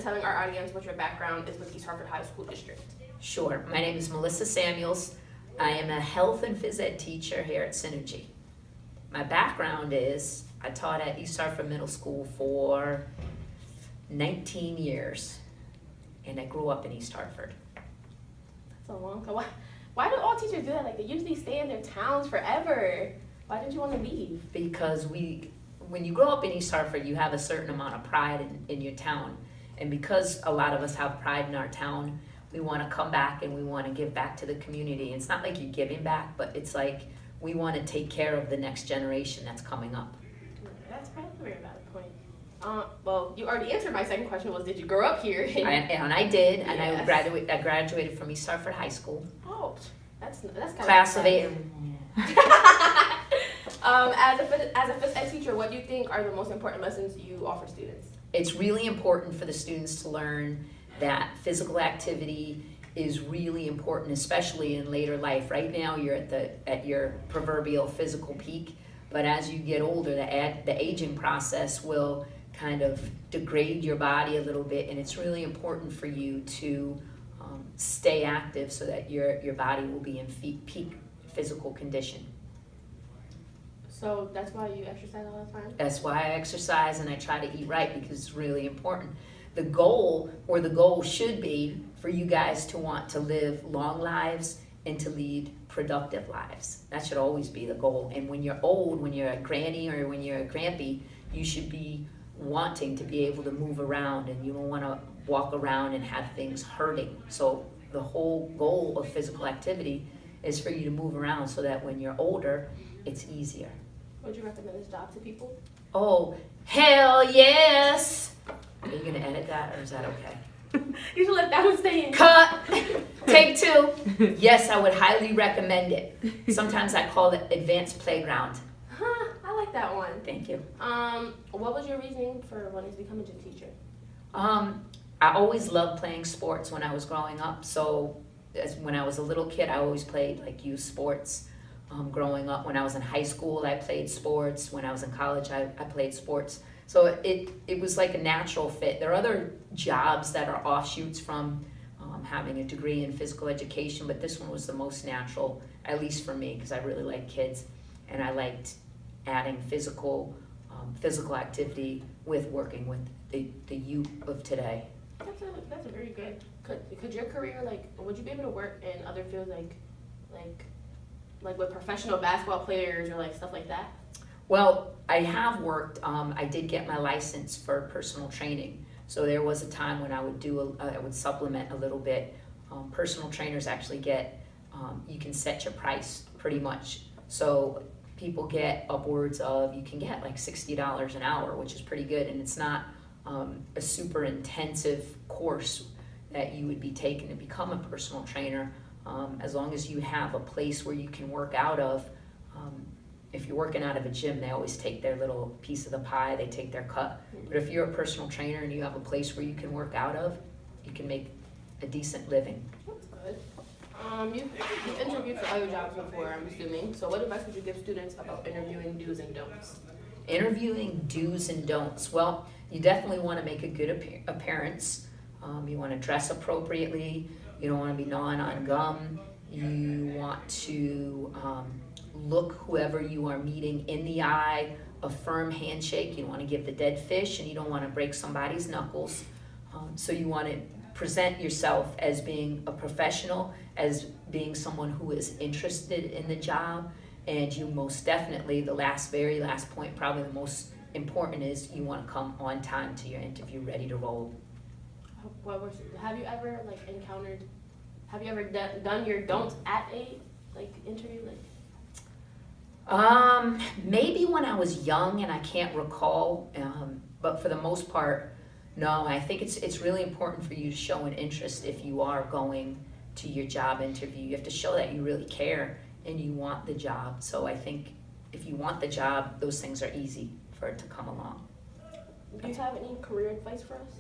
telling our audience what your background is with East Hartford High School District? Sure. My name is Melissa Samuels. I am a health and phys ed teacher here at Synergy. My background is I taught at East Hartford Middle School for 19 years, and I grew up in East Hartford. That's a long time. Why do all teachers do that? Like, they usually stay in their towns forever. Why did you want to leave? Because when you grow up in East Hartford, you have a certain amount of pride in your town. And because a lot of us have pride in our town, we want to come back and we want to give back to the community. It's not like you're giving back, but it's like we want to take care of the next generation that's coming up. That's probably a very valid point. Well, you already answered my second question was, did you grow up here? I did, and Yes. I graduated from East Hartford High School. Oh, that's kind Class of of 8. As a phys ed teacher, what do you think are the most important lessons you offer students? It's really important for the students to learn that physical activity is really important, especially in later life. Right now, you're at your proverbial physical peak, but as you get older, the aging process will kind of degrade your body a little bit, and it's really important for you to stay active so that your body will be in peak physical condition. So that's why you exercise all the time? That's why I exercise and I try to eat right, because it's really important. The goal should be for you guys to want to live long lives and to lead productive lives. That should always be the goal. And when you're old, when you're a granny or when you're a grampy, you should be wanting to be able to move around, and you don't want to walk around and have things hurting. So the whole goal of physical activity is for you to move around so that when you're older, it's easier. Would you recommend this job to people? Oh, hell yes! Are you gonna edit that, or is that okay? You should let that one stay in. Cut! Take 2. Yes, I would highly recommend it. Sometimes I call it advanced playground. Huh, I like that one. Thank you. What was your reasoning for wanting to become a gym teacher? I always loved playing sports when I was growing up. So when I was a little kid, I always played like youth sports. Growing up, when I was in high school, I played sports. When I was in college, I played sports. So it was like a natural fit. There are other jobs that are offshoots from having a degree in physical education, but this one was the most natural, at least for me, because I really like kids, and I liked adding physical activity with working with the youth of today. That's a very good. Could your career, like, would you be able to work in other fields like with professional basketball players or like stuff like that? Well, I have worked. I did get my license for personal training. So there was a time when I would supplement a little bit. Personal trainers actually get, you can set your price pretty much. So people get upwards of, you can get like $60 an hour, which is pretty good. And it's not a super intensive course that you would be taking to become a personal trainer. As long as you have a place where you can work out of. If you're working out of a gym, they always take their little piece of the pie, they take their cut. But if you're a personal trainer and you have a place where you can work out of, you can make a decent living. That's good. You've interviewed for other jobs before, I'm assuming. So what advice would you give students about interviewing do's and don'ts? Interviewing do's and don'ts. Well, you definitely want to make a good appearance. You want to dress appropriately. You don't want to be gnawing on gum. You want to look whoever you are meeting in the eye, a firm handshake. You don't want to give the dead fish, and you don't want to break somebody's knuckles. So you want to present yourself as being a professional, as being someone who is interested in the job, and you most definitely, very last point, probably the most important, is you want to come on time to your interview ready to roll. Have you ever done your don'ts at a interview? Maybe when I was young, and I can't recall, but for the most part, no. I think it's really important for you to show an interest if you are going to your job interview. You have to show that you really care and you want the job. So I think if you want the job, those things are easy for it to come along. Do you have any career advice for us?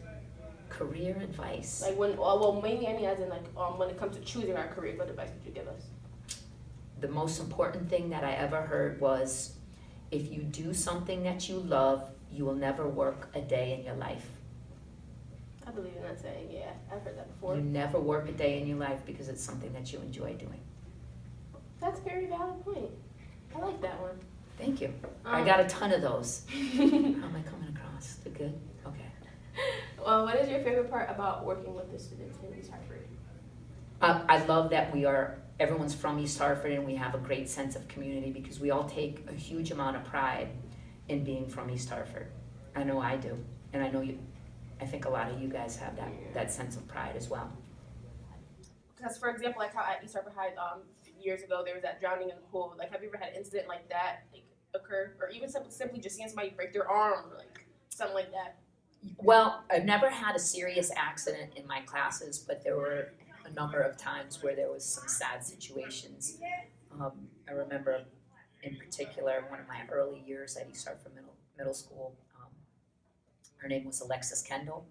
Career advice? Mainly as in when it comes to choosing our career, what advice would you give us? The most important thing that I ever heard was, if you do something that you love, you will never work a day in your life. I believe in that saying. Yeah, I've heard that before. You never work a day in your life because it's something that you enjoy doing. That's a very valid point. I like that one. Thank you. I got a ton of those. How am I coming across? The good? Okay. Well, what is your favorite part about working with the students in East Hartford? I love that everyone's from East Hartford and we have a great sense of community because we all take a huge amount of pride in being from East Hartford. I know I do. And I know I think a lot of you guys have that sense of pride as well. Because, for example, like how at East Hartford High, years ago, there was that drowning in the pool. Like, have you ever had an incident like that, like, occur? Or even simply just seeing somebody break their arm or, like, something like that? Well, I've never had a serious accident in my classes, but there were a number of times where there was some sad situations. I remember, in particular, one of my early years at East Hartford Middle School, her name was Alexis Kendall,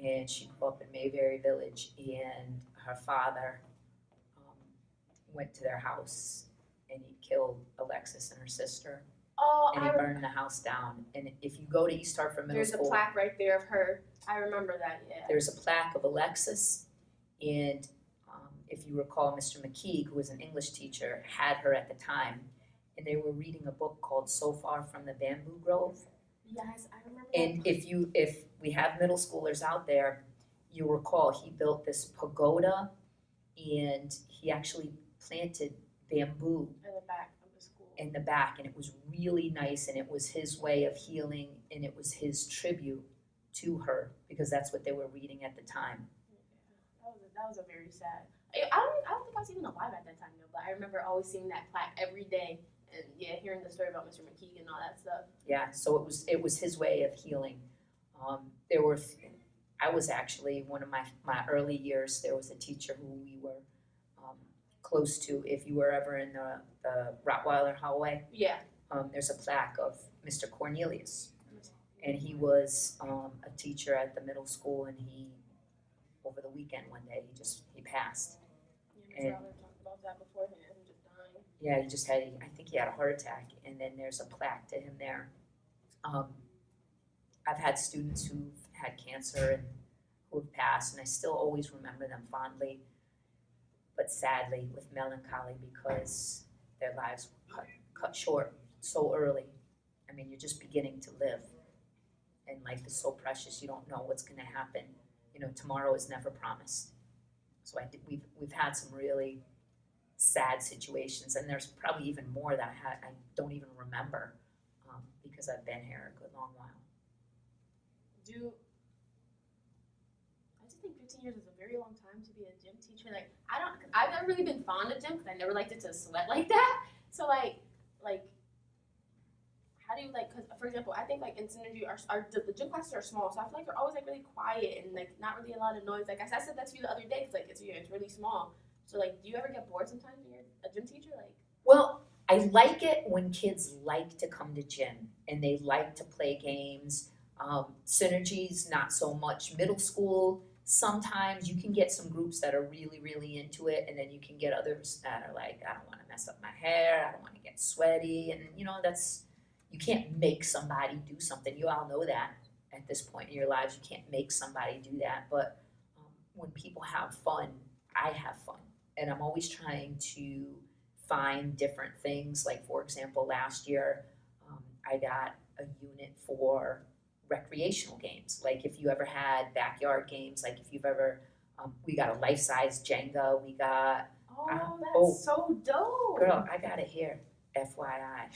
and she grew up in Mayberry Village, and her father went to their house, and he killed Alexis and her sister, and he burned the house down. And if you go to East Hartford Middle School, there's a plaque right there of her. I remember that, yeah. There's a plaque of Alexis, and if you recall, Mr. McKeague, who was an English teacher, had her at the time, and they were reading a book called So Far from the Bamboo Grove. Yes, I remember And that. if we have middle schoolers out there, you recall he built this pagoda, and he actually planted bamboo In the back of the school. in the back, and it was really nice, and it was his way of healing, and it was his tribute to her because that's what they were reading at the time. That was a very sad. I don't think I was even alive at that time though, but I remember always seeing that plaque every day, and yeah, hearing the story about Mr. McKeague and all that stuff. Yeah, so it was his way of healing. I was actually one of my early years. There was a teacher who we were close to. If you were ever in the Rottweiler hallway, Yeah. there's a plaque of Mr. Cornelius, and he was a teacher at the middle school, and over the weekend one day he passed. Yeah, Mr. Robert talked about that beforehand, him just dying. Yeah, I think he had a heart attack, and then there's a plaque to him there. I've had students who've had cancer and who have passed, and I still always remember them fondly, but sadly with melancholy because their lives were cut short so early. I mean, you're just beginning to live, and life is so precious. You don't know what's going to happen. You know, tomorrow is never promised. So we've had some really sad situations, and there's probably even more that I don't even remember because I've been here a good long while. I just think 15 years is a very long time to be a gym teacher. Like, I've never really been fond of gym because I never liked it to sweat like that. So like, how do you cause for example, I think like in Synergy, the gym classes are small, so I feel like they're always like really quiet and like not really a lot of noise. Like I said that to you the other day because like it's really small. So like, do you ever get bored sometimes when you're a gym teacher? Like, well, I like it when kids like to come to gym and they like to play games. Synergies, not so much. Middle school, sometimes you can get some groups that are really, really into it, and then you can get others that are like, I don't want to mess up my hair, I don't want to get sweaty, and you can't make somebody do something. You all know that at this point in your lives. You can't make somebody do that, but when people have fun, I have fun, and I'm always trying to find different things. Like, for example, last year I got a unit for recreational games. Like if you ever had backyard games, like if you've ever, we got a life-size Jenga, we got. That's so dope. Girl, I got it here, FYI.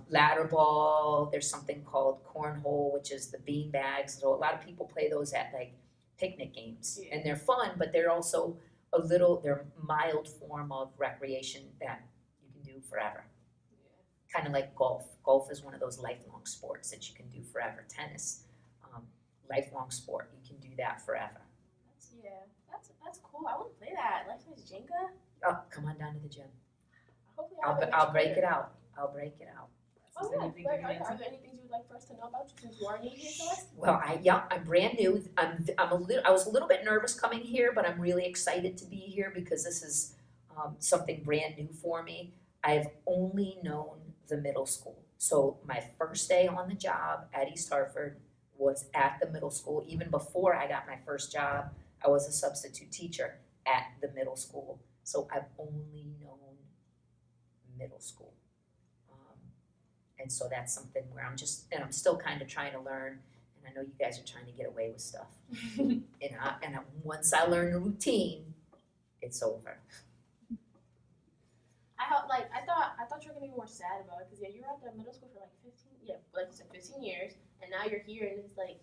Ladder ball, there's something called cornhole, which is the bean bags. So a lot of people play those at like picnic games, Yeah. and they're fun, but they're also they're a mild form of recreation that you can do forever. Kind of like golf. Golf is one of those lifelong sports that you can do forever. Tennis, lifelong sport. You can do that forever. That's cool. I want to play that. Life-size Jenga. Oh, come on down to the gym. Hopefully I'll break it out. I'll break it out. Oh yeah. Are there any things you would like for us to know about you since you are new here to us? Well, I'm brand new. I was a little bit nervous coming here, but I'm really excited to be here because this is something brand new for me. I've only known the middle school. So my first day on the job at East Hartford was at the middle school. Even before I got my first job, I was a substitute teacher at the middle school. So I've only known middle school. And so that's something where I'm still kind of trying to learn. And I know you guys are trying to get away with stuff. Once I learn the routine, it's over. I thought you were gonna be more sad about it, because you were at the middle school for like 15 years, and now you're here, and it's like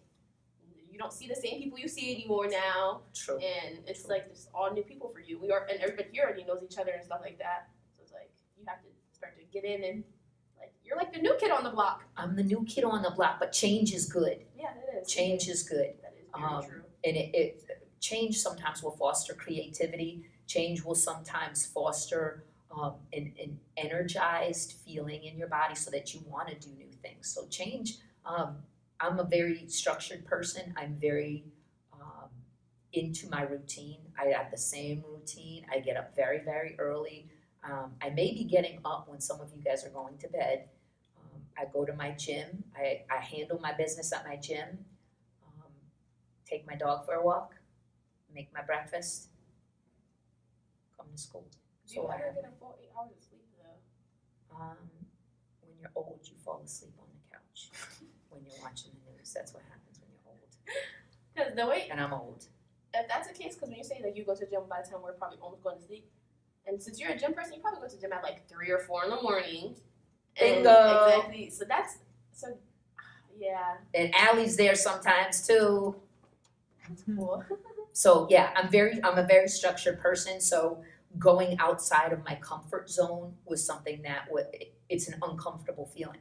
you don't see the same people you see anymore now, True. and it's like there's all new people for you. And everybody here already knows each other and stuff like that. So it's like you have to start to get in, and like you're like the new kid on the block. I'm the new kid on the block, but change is good. Yeah, it is. Change is good. That is very true. And change sometimes will foster creativity. Change will sometimes foster an energized feeling in your body so that you want to do new things. So change, I'm a very structured person. I'm very into my routine. I have the same routine. I get up very, very early. I may be getting up when some of you guys are going to bed. I go to my gym. I handle my business at my gym. Take my dog for a walk. Make my breakfast. Come to school. Do you ever get a full 8 hours of sleep though? When you're old, you fall asleep on the couch when you're watching the news. That's what happens when you're old. Because the way, And I'm old. if that's the case, because when you say that you go to the gym by the time we're probably almost going to sleep, and since you're a gym person, you probably go to the gym at like 3 or 4 in the morning. And Bingo. exactly. So yeah. And Allie's there sometimes too. Cool. So yeah, I'm a very structured person. So going outside of my comfort zone was something that it's an uncomfortable feeling.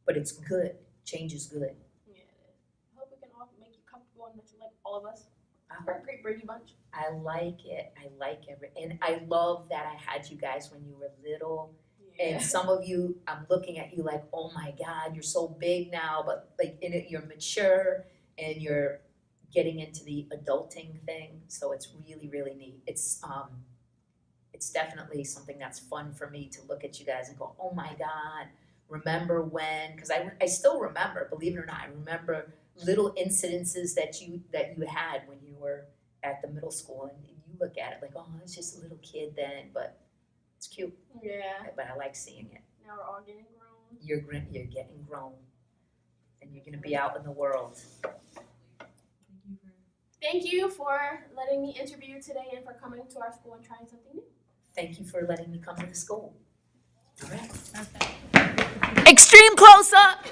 But it's good. Change is good. Yeah, it is. I hope we can all make you comfortable and that you like all of us. I We're a great Brady bunch. I like it. I like it. And I love that I had you guys when you were little. Yeah. And some of you, I'm looking at you like, oh my God, you're so big now. But like in it, you're mature and you're getting into the adulting thing. So it's really, really neat. It's definitely something that's fun for me to look at you guys and go, oh my God, remember when? Because I still remember, believe it or not, I remember little incidences that you had when you were at the middle school, and you look at it like, oh, I was just a little kid then, but it's cute. Yeah. But I like seeing it. Now we're all getting grown. You're getting grown, and you're gonna be out in the world. Thank you for letting me interview you today and for coming to our school and trying something new. Thank you for letting me come to the school. All right. Extreme close up.